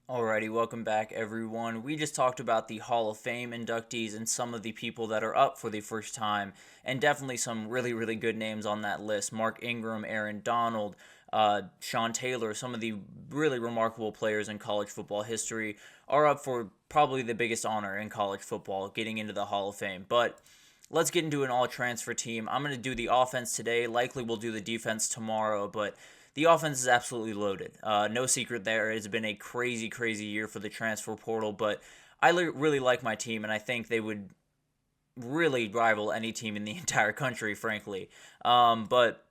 Alrighty, welcome back everyone. We just talked about the Hall of Fame inductees and some of the people that are up for the first time, and definitely some really, really good names on that list. Mark Ingram, Aaron Donald, Sean Taylor, some of the really remarkable players in college football history are up for probably the biggest honor in college football, getting into the Hall of Fame. But let's get into an all transfer team. I'm going to do the offense today. Likely we'll do the defense tomorrow, but the offense is absolutely loaded. No secret there. It's been a crazy, crazy year for the transfer portal, but I really like my team, and I think they would really rival any team in the entire country, frankly. But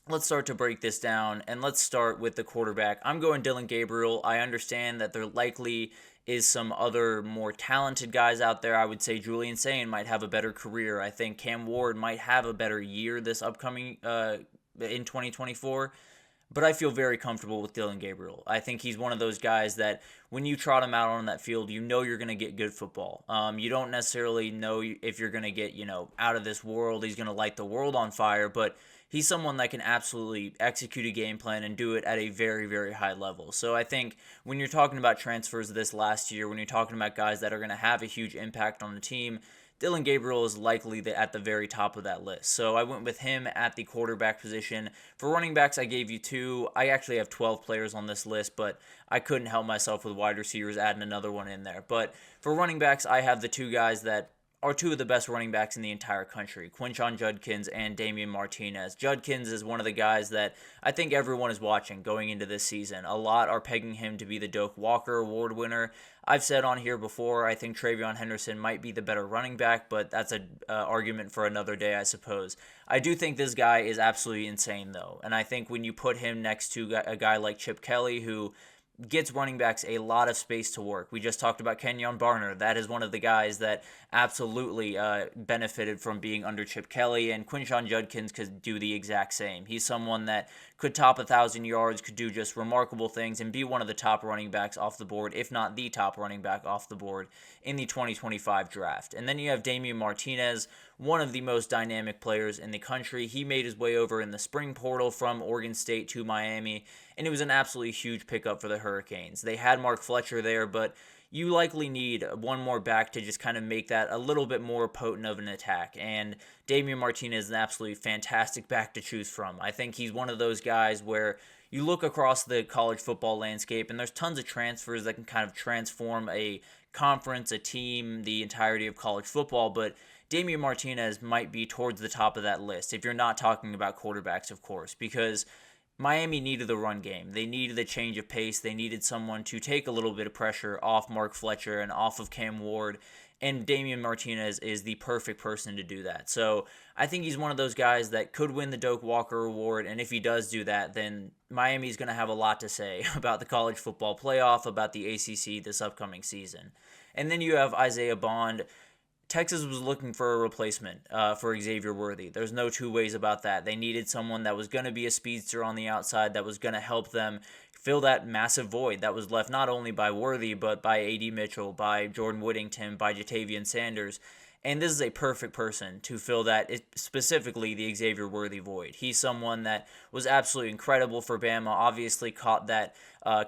let's start to break this down, and let's start with the quarterback. I'm going Dylan Gabriel. I understand that there likely is some other more talented guys out there. I would say Julian Sain might have a better career. I think Cam Ward might have a better year this upcoming in 2024. But I feel very comfortable with Dylan Gabriel. I think he's one of those guys that when you trot him out on that field, you know you're going to get good football. You don't necessarily know if you're going to get, out of this world. He's going to light the world on fire, but he's someone that can absolutely execute a game plan and do it at a very, very high level. So I think when you're talking about transfers this last year, when you're talking about guys that are going to have a huge impact on the team, Dylan Gabriel is likely at the very top of that list. So I went with him at the quarterback position. For running backs, I gave you two. I actually have 12 players on this list, but I couldn't help myself with wide receivers adding another one in there. But for running backs, I have the two guys that are two of the best running backs in the entire country, Quinshon Judkins and Damian Martinez. Judkins is one of the guys that I think everyone is watching going into this season. A lot are pegging him to be the Doak Walker Award winner. I've said on here before, I think Travion Henderson might be the better running back, but that's an argument for another day, I suppose. I do think this guy is absolutely insane, though, and I think when you put him next to a guy like Chip Kelly, who gets running backs a lot of space to work. We just talked about Kenyon Barner. That is one of the guys that absolutely benefited from being under Chip Kelly, and Quinshon Judkins could do the exact same. He's someone that could top 1,000 yards, could do just remarkable things, and be one of the top running backs off the board, if not the top running back off the board in the 2025 draft. And then you have Damian Martinez, one of the most dynamic players in the country. He made his way over in the spring portal from Oregon State to Miami, and it was an absolutely huge pickup for the Hurricanes. They had Mark Fletcher there, but you likely need one more back to just kind of make that a little bit more potent of an attack. And Damian Martinez is an absolutely fantastic back to choose from. I think he's one of those guys where you look across the college football landscape and there's tons of transfers that can kind of transform a conference, a team, the entirety of college football, but Damian Martinez might be towards the top of that list if you're not talking about quarterbacks, of course, because Miami needed the run game. They needed a change of pace. They needed someone to take a little bit of pressure off Mark Fletcher and off of Cam Ward. And Damian Martinez is the perfect person to do that. So I think he's one of those guys that could win the Doak Walker Award. And if he does do that, then Miami's going to have a lot to say about the college football playoff, about the ACC this upcoming season. And then you have Isaiah Bond. Texas was looking for a replacement for Xavier Worthy. There's no two ways about that. They needed someone that was going to be a speedster on the outside, that was going to help them fill that massive void that was left not only by Worthy, but by A.D. Mitchell, by Jordan Whittington, by Jatavian Sanders. And this is a perfect person to fill that, specifically the Xavier Worthy void. He's someone that was absolutely incredible for Bama, obviously caught that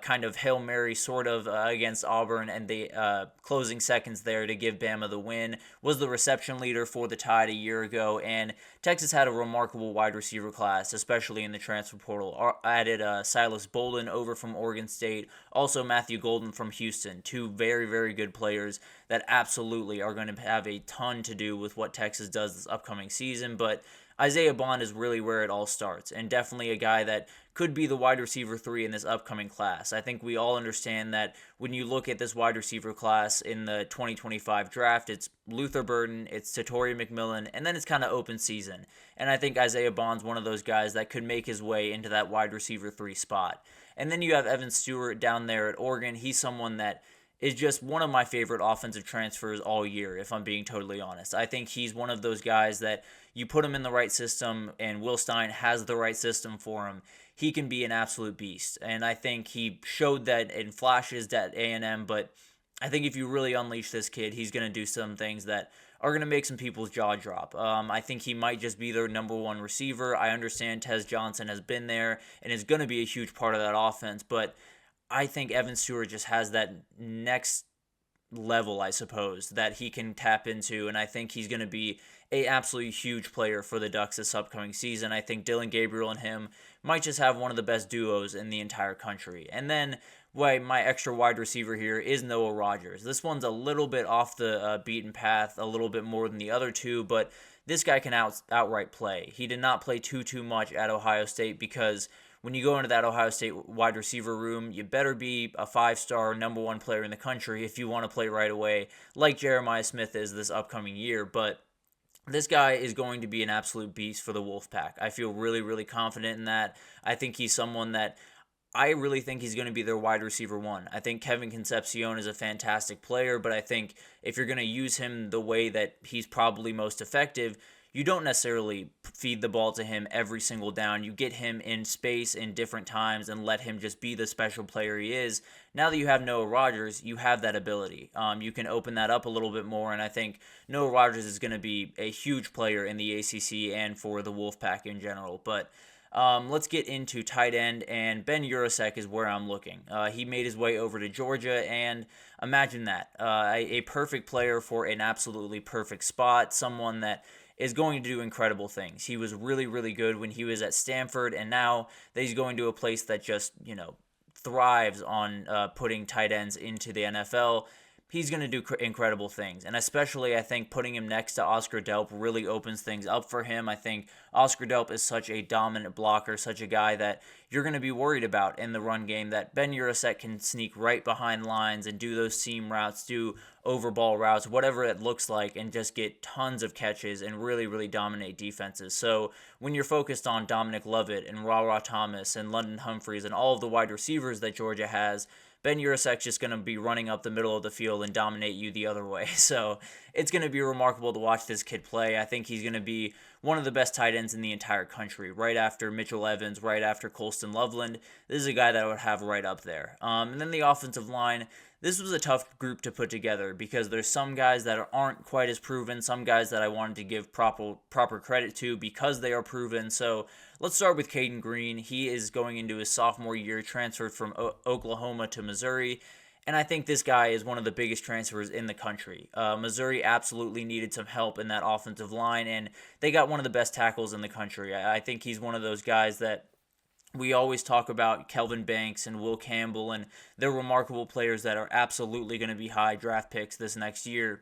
kind of Hail Mary sort of against Auburn and the closing seconds there to give Bama the win, was the reception leader for the Tide a year ago, and Texas had a remarkable wide receiver class, especially in the transfer portal. Added Silas Bolden over from Oregon State, also Matthew Golden from Houston, two very, very good players that absolutely are going to have a ton to do with what Texas does this upcoming season, but Isaiah Bond is really where it all starts, and definitely a guy that could be the wide receiver 3 in this upcoming class. I think we all understand that when you look at this wide receiver class in the 2025 draft, it's Luther Burden, it's Tatori McMillan, and then it's kind of open season. And I think Isaiah Bond's one of those guys that could make his way into that wide receiver 3 spot. And then you have Evan Stewart down there at Oregon. He's someone that is just one of my favorite offensive transfers all year, if I'm being totally honest. I think he's one of those guys that you put him in the right system, and Will Stein has the right system for him. He can be an absolute beast, and I think he showed that in flashes at A&M, but I think if you really unleash this kid, he's going to do some things that are going to make some people's jaw drop. I think he might just be their number one receiver. I understand Tez Johnson has been there and is going to be a huge part of that offense, but I think Evan Stewart just has that next level, I suppose, that he can tap into, and I think he's going to be a absolutely huge player for the Ducks this upcoming season. I think Dylan Gabriel and him might just have one of the best duos in the entire country. And then my extra wide receiver here is Noah Rogers. This one's a little bit off the beaten path, a little bit more than the other two, but this guy can outright play. He did not play too much at Ohio State because when you go into that Ohio State wide receiver room, you better be a 5-star number one player in the country if you want to play right away, like Jeremiah Smith is this upcoming year. But this guy is going to be an absolute beast for the Wolfpack. I feel really, really confident in that. I think he's someone that I really think he's going to be their wide receiver one. I think Kevin Concepcion is a fantastic player, but I think if you're going to use him the way that he's probably most effective, you don't necessarily feed the ball to him every single down. You get him in space in different times and let him just be the special player he is. Now that you have Noah Rogers, you have that ability. You can open that up a little bit more, and I think Noah Rogers is going to be a huge player in the ACC and for the Wolfpack in general. But let's get into tight end, and Ben Urasek is where I'm looking. He made his way over to Georgia, and imagine that. A perfect player for an absolutely perfect spot, someone that is going to do incredible things. He was really, really good when he was at Stanford, and now that he's going to a place that just, thrives on putting tight ends into the NFL, he's going to do incredible things. And especially, I think, putting him next to Oscar Delp really opens things up for him. I think Oscar Delp is such a dominant blocker, such a guy that you're going to be worried about in the run game, that Ben Urasek can sneak right behind lines and do those seam routes, do overball routes, whatever it looks like, and just get tons of catches and really, really dominate defenses. So when you're focused on Dominic Lovett and Ra Thomas and London Humphreys and all of the wide receivers that Georgia has, Ben Urasek's just going to be running up the middle of the field and dominate you the other way. So it's going to be remarkable to watch this kid play. I think he's going to be one of the best tight ends in the entire country, right after Mitchell Evans, right after Colston Loveland. This is a guy that I would have right up there. And then the offensive line, this was a tough group to put together because there's some guys that aren't quite as proven, some guys that I wanted to give proper credit to because they are proven. So let's start with Caden Green. He is going into his sophomore year, transferred from Oklahoma to Missouri. And I think this guy is one of the biggest transfers in the country. Missouri absolutely needed some help in that offensive line, and they got one of the best tackles in the country. I think he's one of those guys that we always talk about, Kelvin Banks and Will Campbell, and they're remarkable players that are absolutely going to be high draft picks this next year.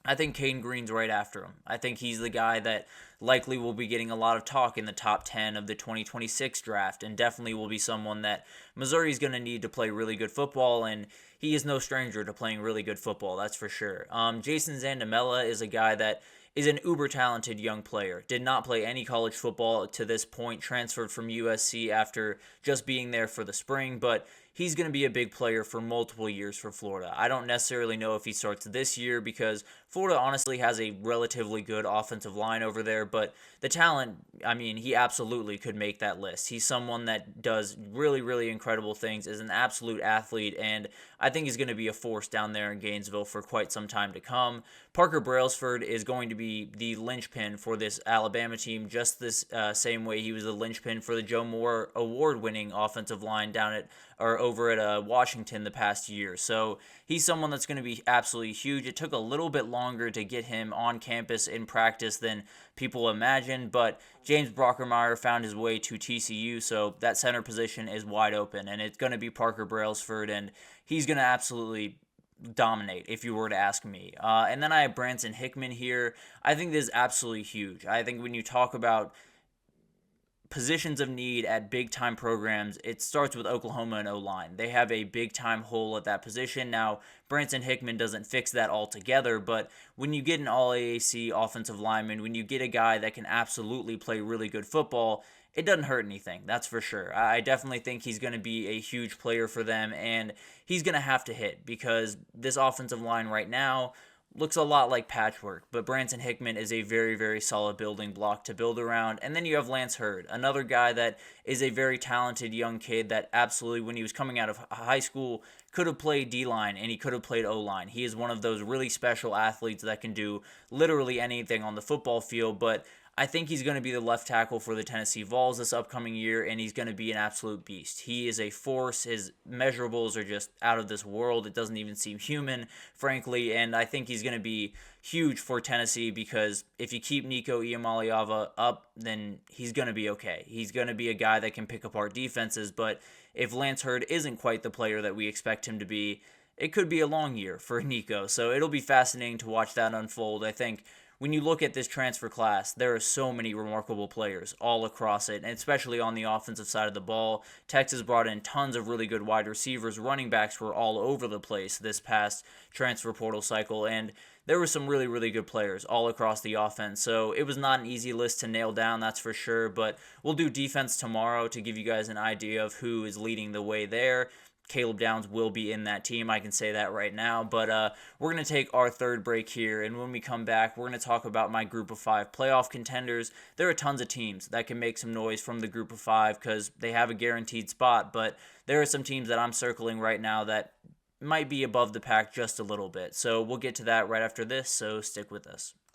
I think Caden Green's right after him. I think he's the guy that likely will be getting a lot of talk in the top 10 of the 2026 draft, and definitely will be someone that Missouri's going to need to play really good football, and he is no stranger to playing really good football, that's for sure. Jason Zandamela is a guy that is an uber-talented young player. Did not play any college football to this point, transferred from USC after just being there for the spring, but he's going to be a big player for multiple years for Florida. I don't necessarily know if he starts this year because Florida honestly has a relatively good offensive line over there, but the talent, he absolutely could make that list. He's someone that does really, really incredible things, is an absolute athlete, and I think he's going to be a force down there in Gainesville for quite some time to come. Parker Brailsford is going to be the linchpin for this Alabama team, just this same way he was the linchpin for the Joe Moore award-winning offensive line over at Washington the past year. So he's someone that's going to be absolutely huge. It took a little bit longer to get him on campus in practice than people imagined, but James Brockermeyer found his way to TCU, so that center position is wide open, and it's going to be Parker Brailsford, and he's going to absolutely dominate, if you were to ask me. And then I have Branson Hickman here. I think this is absolutely huge. I think when you talk about positions of need at big-time programs, it starts with Oklahoma and O-line. They have a big-time hole at that position. Now, Branson Hickman doesn't fix that altogether, but when you get an all-AAC offensive lineman, when you get a guy that can absolutely play really good football, it doesn't hurt anything, that's for sure. I definitely think he's going to be a huge player for them, and he's going to have to hit because this offensive line right now looks a lot like patchwork, but Branson Hickman is a very, very solid building block to build around. And then you have Lance Hurd, another guy that is a very talented young kid that absolutely, when he was coming out of high school, could have played D-line and he could have played O-line. He is one of those really special athletes that can do literally anything on the football field, but I think he's going to be the left tackle for the Tennessee Vols this upcoming year, and he's going to be an absolute beast. He is a force. His measurables are just out of this world. It doesn't even seem human, frankly, and I think he's going to be huge for Tennessee because if you keep Nico Iamaleava up, then he's going to be okay. He's going to be a guy that can pick apart defenses, but if Lance Hurd isn't quite the player that we expect him to be, it could be a long year for Nico. So it'll be fascinating to watch that unfold. I think when you look at this transfer class, there are so many remarkable players all across it, and especially on the offensive side of the ball. Texas brought in tons of really good wide receivers. Running backs were all over the place this past transfer portal cycle, and there were some really, really good players all across the offense. So it was not an easy list to nail down, that's for sure, but we'll do defense tomorrow to give you guys an idea of who is leading the way there. Caleb Downs will be in that team. I can say that right now. But we're going to take our third break here, and when we come back, we're going to talk about my group of 5 playoff contenders. There are tons of teams that can make some noise from the group of 5 because they have a guaranteed spot, but there are some teams that I'm circling right now that might be above the pack just a little bit. So we'll get to that right after this, so stick with us.